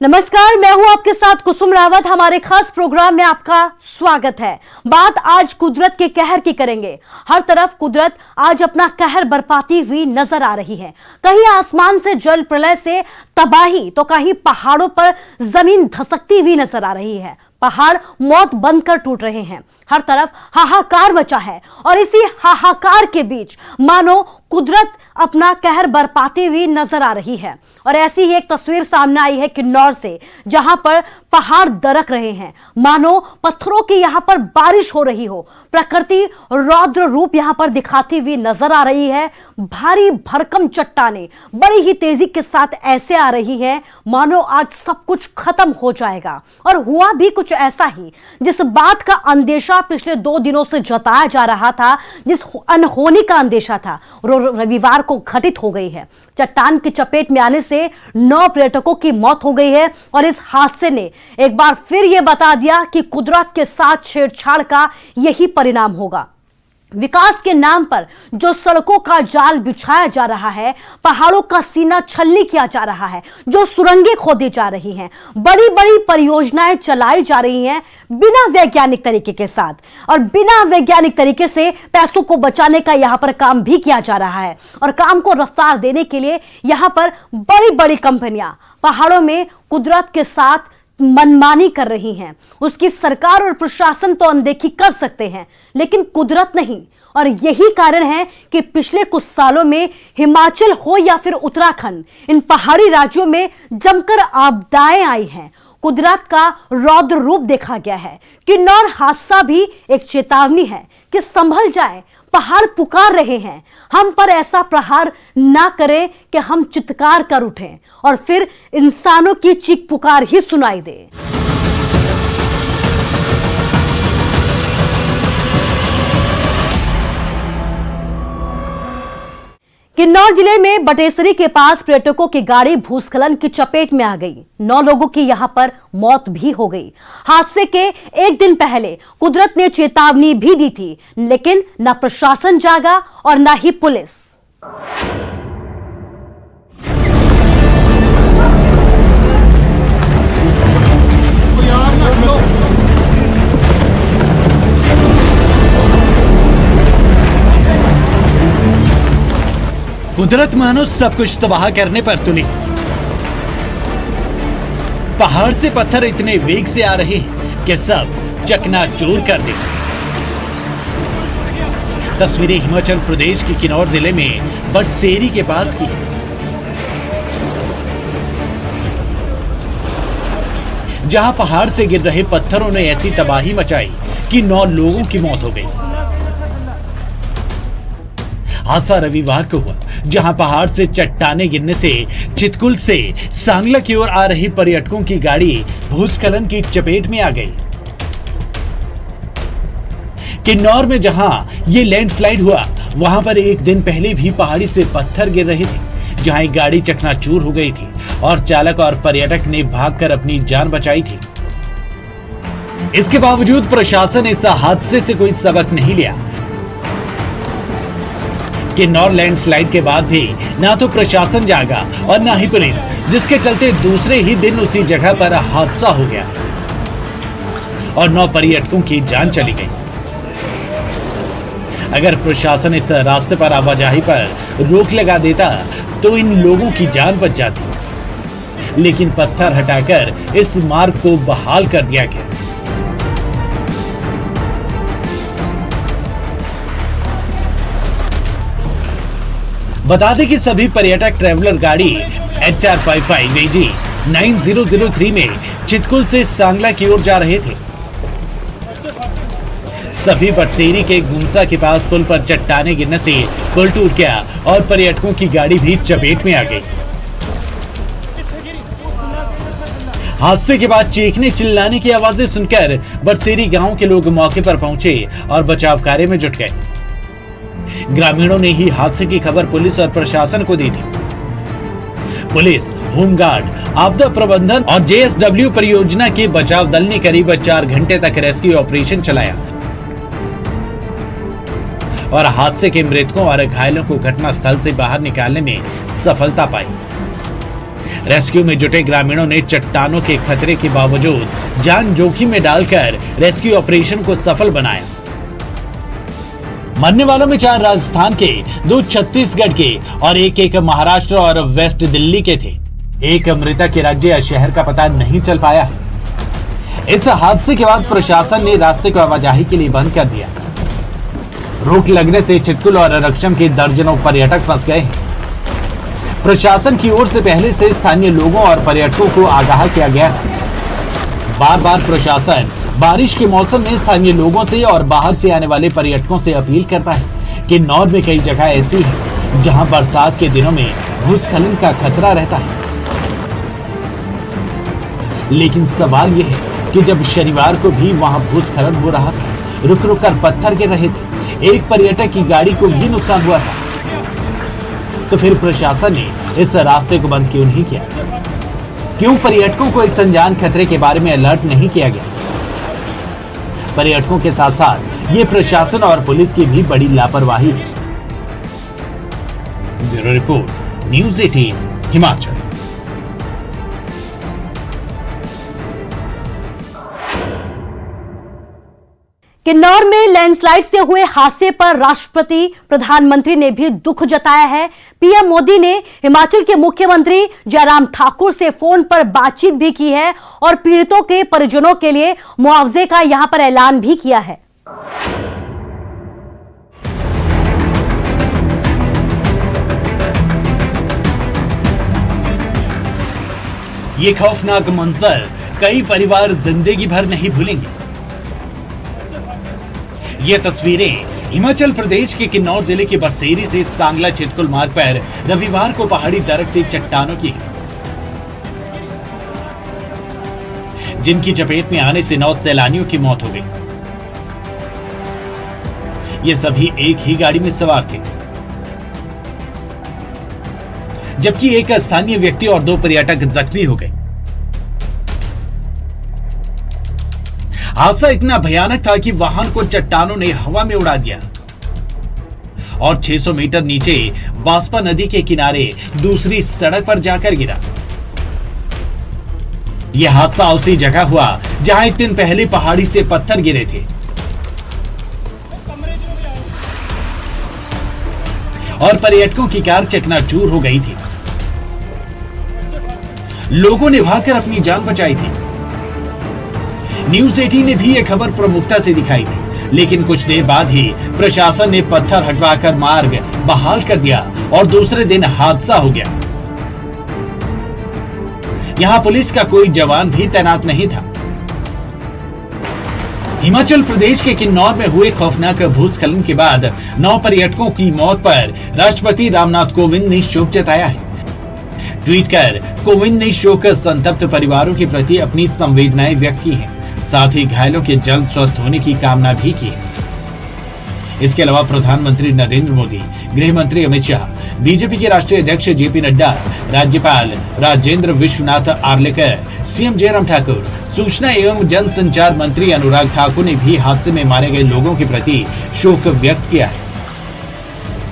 नमस्कार, मैं हूं आपके साथ कुसुम रावत। हमारे खास प्रोग्राम में आपका स्वागत है। बात आज कुदरत के कहर की करेंगे। हर तरफ कुदरत आज अपना कहर बरपाती हुई नजर आ रही है। कहीं आसमान से जल प्रलय से तबाही तो कहीं पहाड़ों पर जमीन धसकती हुई नजर आ रही है। पहाड़ मौत बनकर टूट रहे हैं। हर तरफ हाहाकार मचा है और इसी हाहाकार के बीच मानो कुदरत अपना कहर बरपाती हुई नजर आ रही है। और ऐसी ही एक तस्वीर सामने आई है किन्नौर से, जहां पर पहाड़ दरक रहे हैं, मानो पत्थरों की यहां पर बारिश हो रही हो। प्रकृति रौद्र रूप यहां पर दिखाती हुई नजर आ रही है। भारी भरकम चट्टानें बड़ी ही तेजी के साथ ऐसे आ रही है मानो आज सब कुछ खत्म हो जाएगा। और हुआ भी कुछ ऐसा ही, जिस बात का अंदेशा पिछले 2 दिनों से जताया जा रहा था, जिस अनहोनी का अंदेशा था, रविवार को घटित हो गई है। चट्टान की चपेट में आने से 9 पर्यटकों की मौत हो गई है। और इस हादसे ने एक बार फिर यह बता दिया कि कुदरत के साथ छेड़छाड़ का यही परिणाम होगा। विकास के नाम पर जो सड़कों का जाल बिछाया जा रहा है, पहाड़ों का सीना छलनी किया जा रहा है, जो सुरंगें खोदी जा रही हैं, बड़ी बड़ी परियोजनाएं चलाई जा रही हैं बिना वैज्ञानिक तरीके के साथ, और बिना वैज्ञानिक तरीके से पैसों को बचाने का यहां पर काम भी किया जा रहा है। और काम को रफ्तार देने के लिए यहां पर बड़ी बड़ी कंपनियां पहाड़ों में कुदरत के साथ मनमानी कर रही हैं। उसकी सरकार और प्रशासन तो अनदेखी कर सकते हैं, लेकिन कुदरत नहीं। और यही कारण है कि पिछले कुछ सालों में हिमाचल हो या फिर उत्तराखंड, इन पहाड़ी राज्यों में जमकर आपदाएं आई हैं। कुदरत का रौद्र रूप देखा गया है। किन्नौर हादसा भी एक चेतावनी है कि संभल जाए। पहाड़ पुकार रहे हैं, हम पर ऐसा प्रहार ना करें कि हम चित्कार कर उठें और फिर इंसानों की चीख पुकार ही सुनाई दे। किन्नौर जिले में बटेसरी के पास पर्यटकों की गाड़ी भूस्खलन की चपेट में आ गई। 9 लोगों की यहां पर मौत भी हो गई। हादसे के एक दिन पहले कुदरत ने चेतावनी भी दी थी, लेकिन न प्रशासन जागा और न ही पुलिस। कुदरत मानो सब कुछ तबाह करने पर तुली। पहाड़ से पत्थर इतने वेग से आ रहे हैं कि सब चकनाचूर कर दे। तस्वीरें हिमाचल प्रदेश के किन्नौर जिले में बटसेरी के पास की है, जहां पहाड़ से गिर रहे पत्थरों ने ऐसी तबाही मचाई कि 9 लोगों की मौत हो गई। हादसा रविवार को हुआ, जहां पहाड़ से चट्टाने गिरने से चितकुल से सांगला की ओर आ रही पर्यटकों की गाड़ी भूस्खलन की चपेट में आ गई। किन्नौर में जहां ये लैंडस्लाइड हुआ, वहां पर एक दिन पहले भी पहाड़ी से पत्थर गिर रहे थे, जहां एक गाड़ी चकनाचूर हो गई थी और चालक और पर्यटक ने भागकर अपनी जान बचाई थी। इसके बावजूद प्रशासन इस हादसे से कोई सबक नहीं लिया। किन्नौर लैंडस्लाइड के बाद भी ना तो प्रशासन जागा और ना ही पुलिस, जिसके चलते दूसरे ही दिन उसी जगह पर हादसा हो गया और 9 पर्यटकों की जान चली गई। अगर प्रशासन इस रास्ते पर आवाजाही पर रोक लगा देता तो इन लोगों की जान बच जाती, लेकिन पत्थर हटाकर इस मार्ग को बहाल कर दिया गया। बता दें कि सभी पर्यटक ट्रैवलर गाड़ी HR55 AG 9003 में चितकुल से सांगला की ओर जा रहे थे। सभी बटसेरी के गुमसा के पास पुल पर चट्टाने गिरने से पुल टूट गया और पर्यटकों की गाड़ी भी चपेट में आ गई। हादसे के बाद चीखने चिल्लाने की आवाजें सुनकर बटसेरी गांव के लोग मौके पर पहुंचे और बचाव कार्य में जुट गए। ग्रामीणों ने ही हादसे की खबर पुलिस और प्रशासन को दी थी। पुलिस, होमगार्ड, आपदा प्रबंधन और JSW परियोजना के बचाव दल ने करीब 4 घंटे तक रेस्क्यू ऑपरेशन चलाया और हादसे के मृतकों और घायलों को घटनास्थल से बाहर निकालने में सफलता पाई। रेस्क्यू में जुटे ग्रामीणों ने चट्टानों के खतरे के बावजूद जान जोखिम में डालकर रेस्क्यू ऑपरेशन को सफल बनाया। मरने वालों में 4 राजस्थान के, 2 छत्तीसगढ़ के और एक महाराष्ट्र और वेस्ट दिल्ली के थे। एक मृतक के राज्य या शहर का पता नहीं चल पाया है। इस हादसे के बाद प्रशासन ने रास्ते को आवाजाही के लिए बंद कर दिया। रोक लगने से चितकुल और रक्षम के दर्जनों पर्यटक फंस गए हैं। प्रशासन की ओर से पहले से स्थानीय लोगों और पर्यटकों को आगाह किया गया है। बार बार प्रशासन बारिश के मौसम में स्थानीय लोगों से और बाहर से आने वाले पर्यटकों से अपील करता है कि किन्नौर में कई जगह ऐसी है जहां बरसात के दिनों में भूस्खलन का खतरा रहता है। लेकिन सवाल यह है कि जब शनिवार को भी वहां भूस्खलन हो रहा था, रुक रुक कर पत्थर गिर रहे थे, एक पर्यटक की गाड़ी को भी नुकसान हुआ था, तो फिर प्रशासन ने इस रास्ते को बंद क्यों नहीं किया? क्यों पर्यटकों को इस अनजान खतरे के बारे में अलर्ट नहीं किया गया? पर्यटकों के साथ साथ ये प्रशासन और पुलिस की भी बड़ी लापरवाही है। Bureau report, news 18 Himachal. Kinnaur में लैंडस्लाइड से हुए हादसे पर राष्ट्रपति प्रधानमंत्री ने भी दुख जताया है। पीएम मोदी ने हिमाचल के मुख्यमंत्री जयराम ठाकुर से फोन पर बातचीत भी की है और पीड़ितों के परिजनों के लिए मुआवजे का यहां पर ऐलान भी किया है। ये खौफनाक मंजर कई परिवार जिंदगी भर नहीं भूलेंगे। ये तस्वीरें हिमाचल प्रदेश के किन्नौर जिले के बरसेरी से सांगला चितकुल मार्ग पर रविवार को पहाड़ी दरकती चट्टानों की है, जिनकी चपेट में आने से 9 सैलानियों की मौत हो गई। ये सभी एक ही गाड़ी में सवार थे, जबकि एक स्थानीय व्यक्ति और 2 पर्यटक जख्मी हो गए। हादसा इतना भयानक था कि वाहन को चट्टानों ने हवा में उड़ा दिया और 600 मीटर नीचे बास्पा नदी के किनारे दूसरी सड़क पर जाकर गिरा। यह हादसा उसी जगह हुआ जहां एक दिन पहले पहाड़ी से पत्थर गिरे थे और पर्यटकों की कार चकनाचूर हो गई थी। लोगों ने भागकर अपनी जान बचाई थी। न्यूज़ 18 ने भी यह खबर प्रमुखता से दिखाई थी, लेकिन कुछ देर बाद ही प्रशासन ने पत्थर हटवाकर मार्ग बहाल कर दिया और दूसरे दिन हादसा हो गया। यहां पुलिस का कोई जवान भी तैनात नहीं था। हिमाचल प्रदेश के किन्नौर में हुए खौफनाक भूस्खलन के बाद 9 पर्यटकों की मौत पर राष्ट्रपति रामनाथ कोविंद ने शोक जताया है। ट्वीट कर कोविंद ने शोक संतप्त परिवारों के प्रति अपनी संवेदनाएं व्यक्त की हैं, साथ ही घायलों के जल्द स्वस्थ होने की कामना भी की है। इसके अलावा प्रधानमंत्री नरेंद्र मोदी, गृह मंत्री अमित शाह, बीजेपी के राष्ट्रीय अध्यक्ष जेपी नड्डा, राज्यपाल राजेंद्र विश्वनाथ आर्लेकर, सीएम जयराम ठाकुर, सूचना एवं जनसंचार मंत्री अनुराग ठाकुर ने भी हादसे में मारे गए लोगों के प्रति शोक व्यक्त किया है।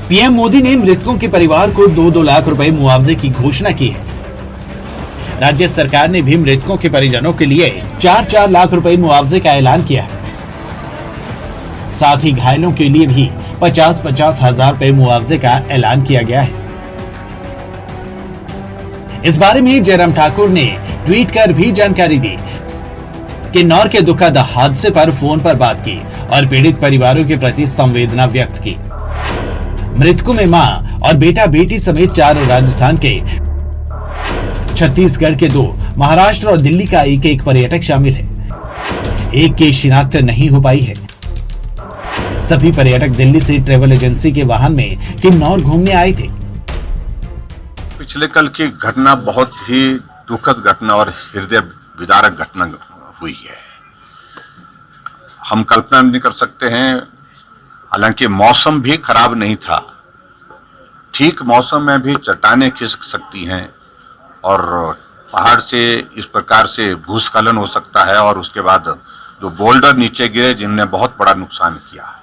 पीएम मोदी ने मृतकों के परिवार को 2-2 लाख रुपए मुआवजे की घोषणा की है। राज्य सरकार ने भी मृतकों के परिजनों के लिए 4-4 लाख रुपए मुआवजे का ऐलान किया है। साथ ही घायलों के लिए भी 50-50 हजार रुपए मुआवजे का ऐलान किया गया है। इस बारे में जयराम ठाकुर ने ट्वीट कर भी जानकारी दी। किन्नौर के दुखद हादसे पर फोन पर बात की और पीड़ित परिवारों के प्रति संवेदना व्यक्त की। मृतकों में मां और बेटा बेटी समेत 4 राजस्थान के, छत्तीसगढ़ के 2, महाराष्ट्र और दिल्ली का एक पर्यटक शामिल है। एक की शिनाख्त नहीं हो पाई है। सभी पर्यटक दिल्ली से ट्रेवल एजेंसी के वाहन में किन्नौर घूमने आए थे। पिछले कल की घटना बहुत ही दुखद घटना और हृदय विदारक घटना हुई है। हम कल्पना नहीं कर सकते हैं, हालांकि मौसम भी खराब नहीं था। ठीक मौसम में भी चट्टानें खिसक सकती हैं और पहाड़ से इस प्रकार से भूस्खलन हो सकता है और उसके बाद जो बोल्डर नीचे गिरे जिनने बहुत बड़ा नुकसान किया।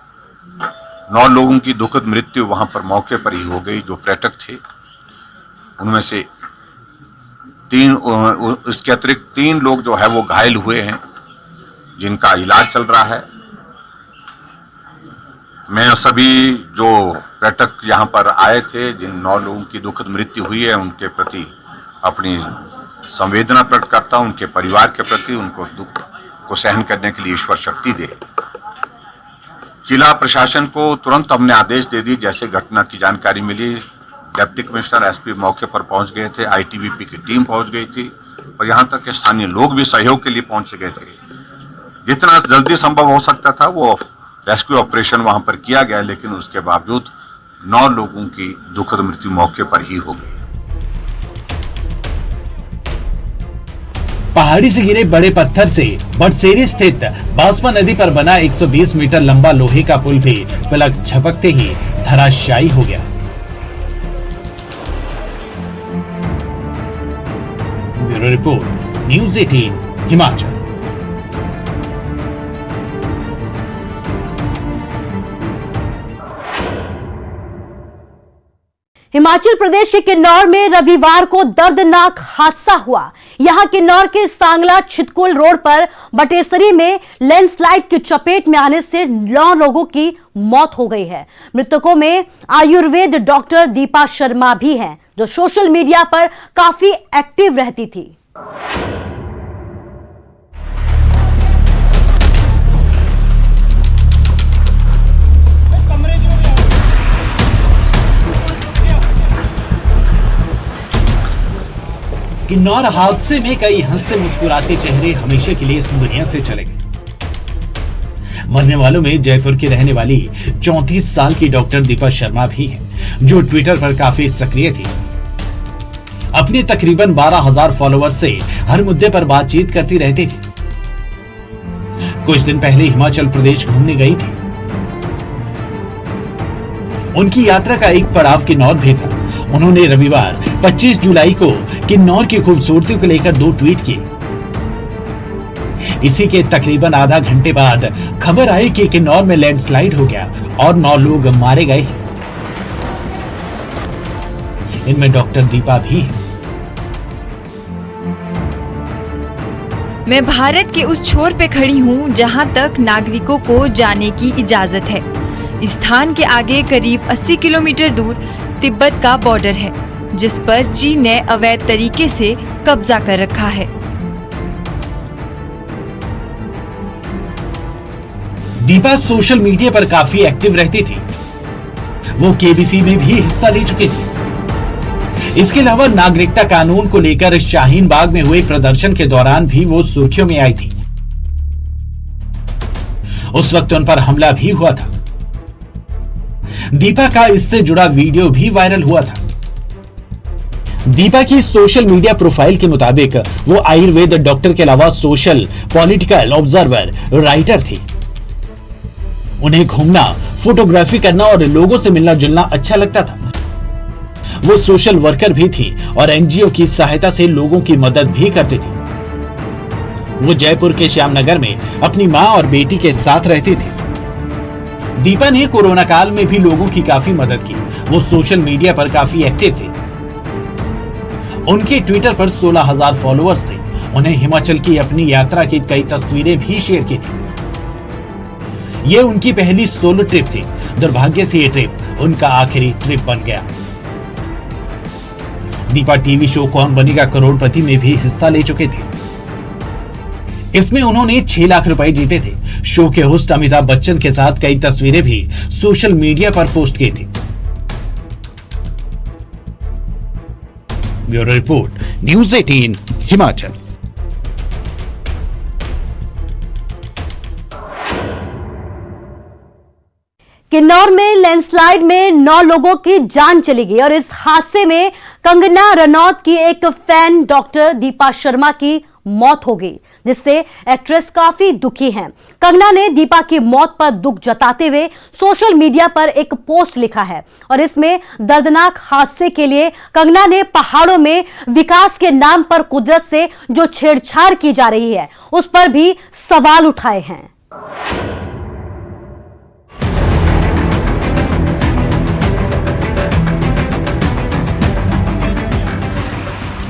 9 लोगों की दुखद मृत्यु वहां पर मौके पर ही हो गई। जो पर्यटक थे उनमें से इसके अतिरिक्त 3 लोग जो है वो घायल हुए हैं, जिनका इलाज चल रहा है। मैं सभी जो पर्यटक यहाँ पर आए थे, जिन 9 लोगों की दुखद मृत्यु हुई है, उनके प्रति अपनी संवेदना प्रकट करता हूं, उनके परिवार के प्रति। उनको दुख को सहन करने के लिए ईश्वर शक्ति दे। जिला प्रशासन को तुरंत हमने आदेश दे दी। जैसे घटना की जानकारी मिली, डिप्टी कमिश्नर, एसपी मौके पर पहुंच गए थे, आईटीबीपी की टीम पहुंच गई थी और यहाँ तक के स्थानीय लोग भी सहयोग के लिए पहुंच गए थे। जितना जल्दी संभव हो सकता था वो रेस्क्यू ऑपरेशन वहां पर किया गया, लेकिन उसके बावजूद 9 लोगों की दुखद मृत्यु मौके पर ही हो गई। पहाड़ी से गिरे बड़े पत्थर से बड़सेरी स्थित बांसवा नदी पर बना 120 मीटर लंबा लोहे का पुल भी पलक झपकते ही धराशायी हो गया। Bureau report, news 18 Himachal. Himachal Pradesh के किन्नौर में रविवार को दर्दनाक हादसा हुआ। यहां किन्नौर के सांगला छितकुल रोड पर बटेसरी में लैंडस्लाइड की चपेट में आने से 9 लोगों की मौत हो गई है। मृतकों में आयुर्वेद डॉक्टर दीपा शर्मा भी हैं, जो सोशल मीडिया पर काफी एक्टिव रहती थी। किन्नौर हादसे में कई हंसते मुस्कुराते चेहरे हमेशा के लिए इस दुनिया से चले गए। मरने वालों में जयपुर की रहने वाली 34 साल की डॉक्टर दीपा शर्मा भी हैं, जो ट्विटर पर काफी सक्रिय थी। अपने तकरीबन 12,000 फॉलोअर से हर मुद्दे पर बातचीत करती रहती थी। कुछ दिन पहले हिमाचल प्रदेश घूमने गई थी। उनकी यात्रा का एक पड़ाव किन्नौर भी था। उन्होंने रविवार 25 जुलाई को किन्नौर की खूबसूरती को लेकर 2 ट्वीट किए। इसी के तकरीबन आधा घंटे बाद खबर आई कि किन्नौर में लैंडस्लाइड हो गया और 9 लोग मारे गए हैं। इनमें डॉक्टर दीपा भी है। मैं भारत के उस छोर पे खड़ी हूँ जहाँ तक नागरिकों को जाने की इजाजत है। इस स्थान के आगे करीब 80 किलोमीटर दूर तिब्बत का बॉर्डर है, जिस पर चीन ने अवैध तरीके से कब्जा कर रखा है। दीपा सोशल मीडिया पर काफी एक्टिव रहती थी। वो केबीसी में भी हिस्सा ले चुकी थी। इसके अलावा नागरिकता कानून को लेकर शाहीन बाग में हुए प्रदर्शन के दौरान भी वो सुर्खियों में आई थी। उस वक्त उन पर हमला भी हुआ था। दीपा का इससे जुड़ा वीडियो भी वायरल हुआ था। दीपा की सोशल मीडिया प्रोफाइल के मुताबिक वो आयुर्वेद डॉक्टर के अलावा सोशल, पॉलिटिकल ऑब्जर्वर, राइटर थी। उन्हें घूमना, फोटोग्राफी करना और लोगों से मिलना जुलना अच्छा लगता था। वो सोशल वर्कर भी थी और एनजीओ की सहायता से लोगों की मदद भी करती थी। वो जयपुर के श्यामनगर में अपनी मां और बेटी के साथ रहती थी। दीपा ने कोरोना काल में भी लोगों की काफी मदद की। वो सोशल मीडिया पर काफी एक्टिव थे। उनके ट्विटर पर 16,000 फॉलोअर्स थे। उन्हें हिमाचल की अपनी यात्रा की कई तस्वीरें भी शेयर की थी। ये उनकी पहली सोलो ट्रिप थी। दुर्भाग्य से ये ट्रिप उनका आखिरी ट्रिप बन गया। दीपा टीवी शो कौन बनेगा करोड़पति में भी हिस्सा ले चुके थे। इसमें उन्होंने 6 लाख रुपए जीते थे। शो के होस्ट अमिताभ बच्चन के साथ कई तस्वीरें भी सोशल मीडिया पर पोस्ट की थी। Bureau report, news 18 Himachal. Kinnaur में लैंडस्लाइड में 9 लोगों की जान चली गई और इस हादसे में कंगना रनौत की एक फैन डॉक्टर दीपा शर्मा की मौत हो गई, जिससे एक्ट्रेस काफी दुखी हैं। कंगना ने दीपा की मौत पर दुख जताते हुए सोशल मीडिया पर एक पोस्ट लिखा है और इसमें दर्दनाक हादसे के लिए कंगना ने पहाड़ों में विकास के नाम पर कुदरत से जो छेड़छाड़ की जा रही है उस पर भी सवाल उठाए हैं।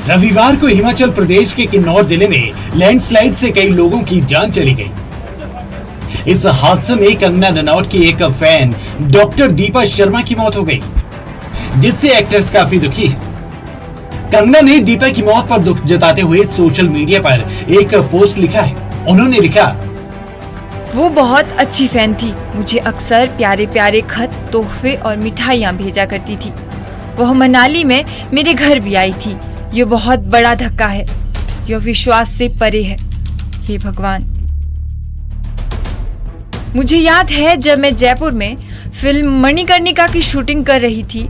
रविवार को हिमाचल प्रदेश के किन्नौर जिले में लैंडस्लाइड से कई लोगों की जान चली गई। इस हादसे में कंगना रनौत की एक फैन डॉक्टर दीपा शर्मा की मौत हो गई, जिससे एक्ट्रेस काफी दुखी है। कंगना ने दीपा की मौत पर दुख जताते हुए सोशल मीडिया पर एक पोस्ट लिखा है। उन्होंने लिखा, वो बहुत अच्छी फैन थी, मुझे अक्सर प्यारे प्यारे खत, तोहफे और मिठाइयाँ भेजा करती थी। वह मनाली में मेरे घर भी आई थी। ये बहुत बड़ा धक्का है, यह विश्वास से परे है। हे भगवान। मुझे याद है जब मैं जयपुर में फिल्म मणिकर्णिका की शूटिंग कर रही थी,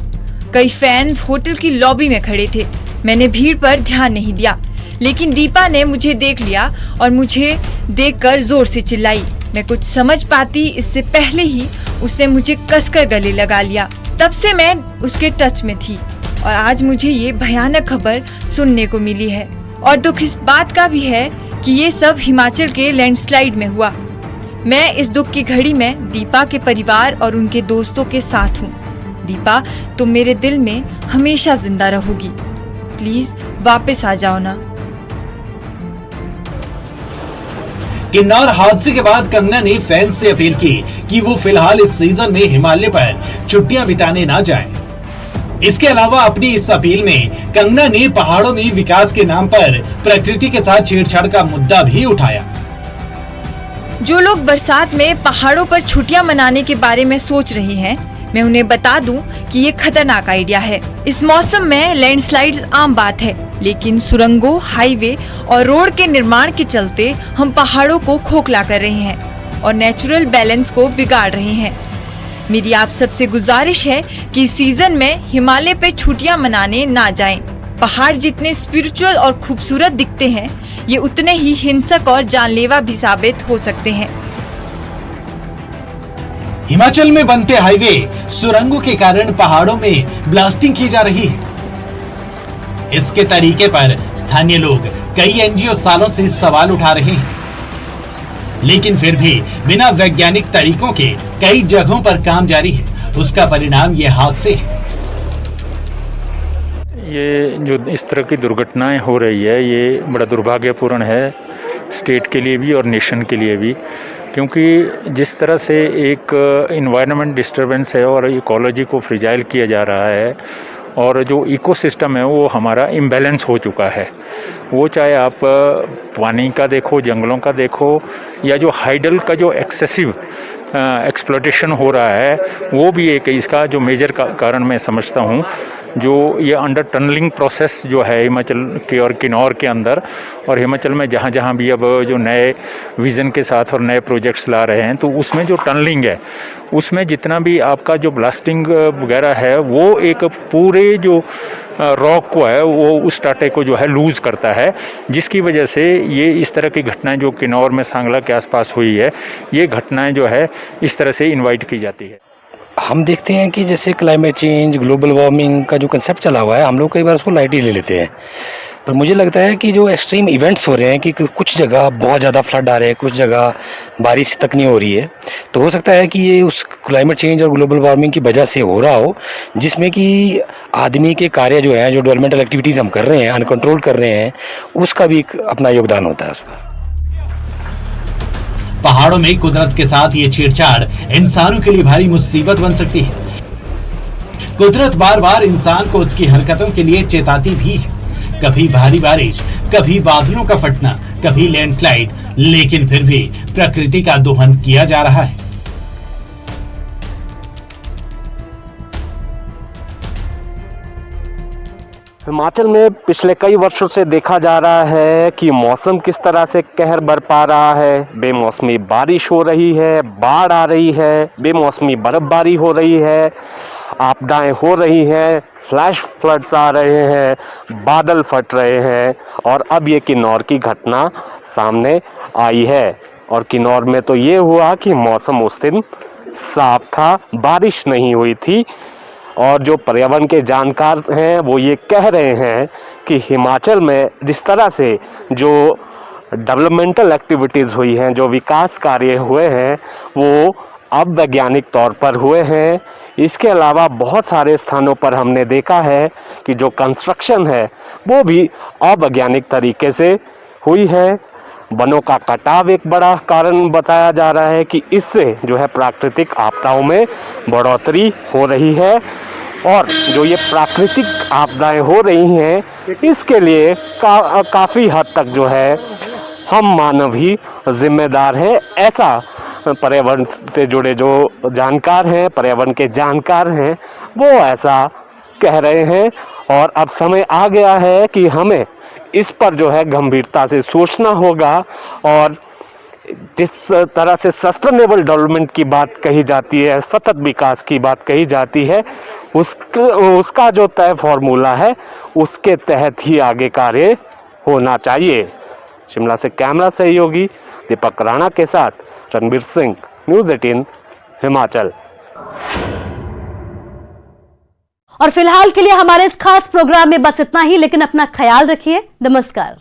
कई फैंस होटल की लॉबी में खड़े थे। मैंने भीड़ पर ध्यान नहीं दिया, लेकिन दीपा ने मुझे देख लिया और मुझे देखकर जोर से चिल्लाई। मैं कुछ समझ पाती इससे पहले ही उसने मुझे कसकर गले लगा लिया। तब से मैं उसके टच में थी और आज मुझे ये भयानक खबर सुनने को मिली है। और दुख इस बात का भी है कि ये सब हिमाचल के लैंडस्लाइड में हुआ। मैं इस दुख की घड़ी में दीपा के परिवार और उनके दोस्तों के साथ हूँ। दीपा, तुम मेरे दिल में हमेशा जिंदा रहोगी। प्लीज वापस आ जाओ ना। किन्नौर हादसे के बाद कंगना ने फैंस से अपील की कि वो फिलहाल इस सीजन में हिमालय पर छुट्टियां बिताने ना जाएं। इसके अलावा अपनी इस अपील में कंगना ने पहाड़ों में विकास के नाम पर प्रकृति के साथ छेड़छाड़ का मुद्दा भी उठाया। जो लोग बरसात में पहाड़ों पर छुट्टियां मनाने के बारे में सोच रहे हैं, मैं उन्हें बता दूं कि ये खतरनाक आइडिया है। इस मौसम में लैंडस्लाइड्स आम बात है, लेकिन सुरंगों, हाईवे और रोड के निर्माण के चलते हम पहाड़ों को खोखला कर रहे हैं और नेचुरल बैलेंस को बिगाड़ रहे हैं। मेरी आप सबसे गुजारिश है कि इस सीजन में हिमालय पे छुट्टियां मनाने ना जाएं। पहाड़ जितने स्पिरिचुअल और खूबसूरत दिखते हैं, ये उतने ही हिंसक और जानलेवा भी साबित हो सकते हैं। हिमाचल में बनते हाईवे, सुरंगों के कारण पहाड़ों में ब्लास्टिंग की जा रही है। इसके तरीके पर स्थानीय लोग, कई एनजीओ सालों से सवाल उठा रहे हैं, लेकिन फिर भी बिना वैज्ञानिक तरीकों के कई जगहों पर काम जारी है। उसका परिणाम ये हादसे है। ये जो इस तरह की दुर्घटनाएं हो रही है, ये बड़ा दुर्भाग्यपूर्ण है स्टेट के लिए भी और नेशन के लिए भी, क्योंकि जिस तरह से एक इन्वायरमेंट डिस्टर्बेंस है और इकोलॉजी को फ्रिजाइल किया जा रहा है और जो इकोसिस्टम है वो हमारा इम्बैलेंस हो चुका है। वो चाहे आप पानी का देखो, जंगलों का देखो, या जो हाइडल का जो एक्सेसिव एक्सप्लॉयटेशन हो रहा है, वो भी एक इसका जो मेजर कारण मैं समझता हूँ। जो ये अंडर टनलिंग प्रोसेस जो है हिमाचल के और किन्नौर के अंदर, और हिमाचल में जहाँ जहाँ भी अब जो नए विज़न के साथ और नए प्रोजेक्ट्स ला रहे हैं, तो उसमें जो टनलिंग है, उसमें जितना भी आपका जो ब्लास्टिंग वगैरह है, वो एक पूरे जो रॉक को है वो उस टाटे को जो है लूज़ करता है, जिसकी वजह से ये इस तरह की घटनाएं जो किन्नौर में सांगला के आसपास हुई है, ये घटनाएं जो है इस तरह से इनवाइट की जाती है। हम देखते हैं कि जैसे क्लाइमेट चेंज, ग्लोबल वार्मिंग का जो कंसेप्ट चला हुआ है, हम लोग कई बार उसको लाइटली ले लेते हैं, पर मुझे लगता है कि जो एक्सट्रीम इवेंट्स हो रहे हैं कि कुछ जगह बहुत ज़्यादा फ्लड आ रहे हैं, कुछ जगह बारिश तक नहीं हो रही है, तो हो सकता है कि ये उस क्लाइमेट चेंज और ग्लोबल वार्मिंग की वजह से हो रहा हो, जिसमें कि आदमी के कार्य जो हैं, जो डेवलपमेंटल एक्टिविटीज़ हम कर रहे हैं, अनकंट्रोल कर रहे हैं, उसका भी अपना योगदान होता है उसका। पहाड़ों में कुदरत के साथ ये छेड़छाड़ इंसानों के लिए भारी मुसीबत बन सकती है। कुदरत बार बार इंसान को उसकी हरकतों के लिए चेताती भी है। कभी भारी बारिश, कभी बादलों का फटना, कभी लैंडस्लाइड, लेकिन फिर भी प्रकृति का दोहन किया जा रहा है। हिमाचल में पिछले कई वर्षों से देखा जा रहा है कि मौसम किस तरह से कहर बरपा रहा है। बेमौसमी बारिश हो रही है, बाढ़ आ रही है, बेमौसमी बर्फबारी हो रही है, आपदाएं हो रही हैं, फ्लैश फ्लड्स आ रहे हैं, बादल फट रहे हैं, और अब ये किन्नौर की घटना सामने आई है। और किन्नौर में तो ये हुआ कि मौसम उस दिन साफ था, बारिश नहीं हुई थी, और जो पर्यावरण के जानकार हैं वो ये कह रहे हैं कि हिमाचल में जिस तरह से जो डेवलपमेंटल एक्टिविटीज़ हुई हैं, जो विकास कार्य हुए हैं, वो अब वैज्ञानिक तौर पर हुए हैं। इसके अलावा बहुत सारे स्थानों पर हमने देखा है कि जो कंस्ट्रक्शन है वो भी अवैज्ञानिक तरीके से हुई है। वनों का कटाव एक बड़ा कारण बताया जा रहा है कि इससे जो है प्राकृतिक आपदाओं में बढ़ोतरी हो रही है, और जो ये प्राकृतिक आपदाएं हो रही हैं इसके लिए काफ़ी हद तक जो है हम मानव ही जिम्मेदार हैं। ऐसा पर्यावरण से जुड़े जो जानकार हैं, पर्यावरण के जानकार हैं, वो ऐसा कह रहे हैं। और अब समय आ गया है कि हमें इस पर जो है गंभीरता से सोचना होगा, और जिस तरह से सस्टेनेबल डेवलपमेंट की बात कही जाती है, सतत विकास की बात कही जाती है, उसका जो तय फॉर्मूला है उसके तहत ही आगे कार्य होना चाहिए। शिमला से कैमरा सहयोगी दीपक राणा के साथ रणबीर सिंह, न्यूज़ 18 हिमाचल। और फिलहाल के लिए हमारे इस खास प्रोग्राम में बस इतना ही, लेकिन अपना ख्याल रखिए। नमस्कार।